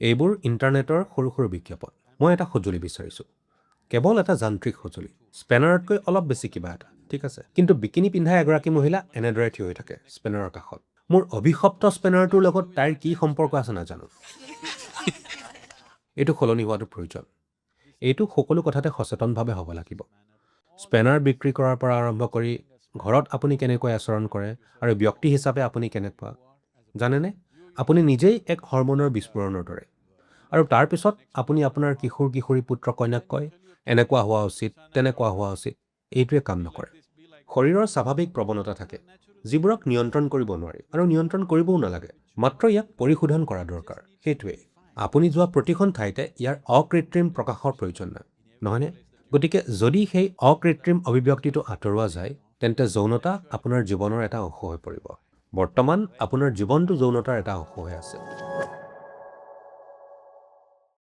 এইবোৰ ইণ্টাৰনেটৰ সৰু সৰু বিজ্ঞাপন। মই এটা সঁজুলি বিচাৰিছোঁ, কেৱল এটা যান্ত্ৰিক সঁজুলি, স্পেনাৰতকৈ অলপ বেছি কিবা এটা, ঠিক আছে। কিন্তু বিকিনি পিন্ধা এগৰাকী মহিলা এনেদৰে থিয় হৈ থাকে স্পেনাৰৰ কাষত। মোৰ অভিশপ্ত স্পেনাৰটোৰ লগত তাইৰ কি সম্পৰ্ক আছে নাজানো। এইটো সলনি হোৱাটো প্ৰয়োজন। এইটো সকলো কথাতে সচেতনভাৱে হ'ব লাগিব। স্পেনাৰ বিক্ৰী কৰাৰ পৰা আৰম্ভ কৰি ঘৰত আপুনি কেনেকৈ আচৰণ কৰে আৰু ব্যক্তি হিচাপে আপুনি কেনেকুৱা জানেনে, আপুনি নিজেই এক হৰম'নৰ বিস্ফোৰণৰ দৰে। আৰু তাৰপিছত আপুনি আপোনাৰ কিশোৰ কিশোৰী পুত্ৰ কন্যাক কয় এনেকুৱা হোৱা উচিত, তেনেকুৱা হোৱা উচিত। এইটোৱে কাম নকৰে। শৰীৰৰ স্বাভাৱিক প্ৰৱণতা থাকে যিবোৰক নিয়ন্ত্ৰণ কৰিব নোৱাৰি আৰু নিয়ন্ত্ৰণ কৰিবও নালাগে, মাত্ৰ ইয়াক পৰিশোধন কৰা দৰকাৰ। সেইটোৱেই আপুনি যোৱা প্ৰতিখন ঠাইতে ইয়াৰ অকৃত্ৰিম প্ৰকাশৰ প্ৰয়োজন নাই, নহয়নে? গতিকে যদি সেই অকৃত্ৰিম অভিব্যক্তিটো আঁতৰোৱা যায়, তেন্তে যৌনতা আপোনাৰ জীৱনৰ এটা অংশ হৈ পৰিব। বৰ্তমান আপোনাৰ জীৱনটো যৌনতাৰ এটা অংশ হৈ আছে।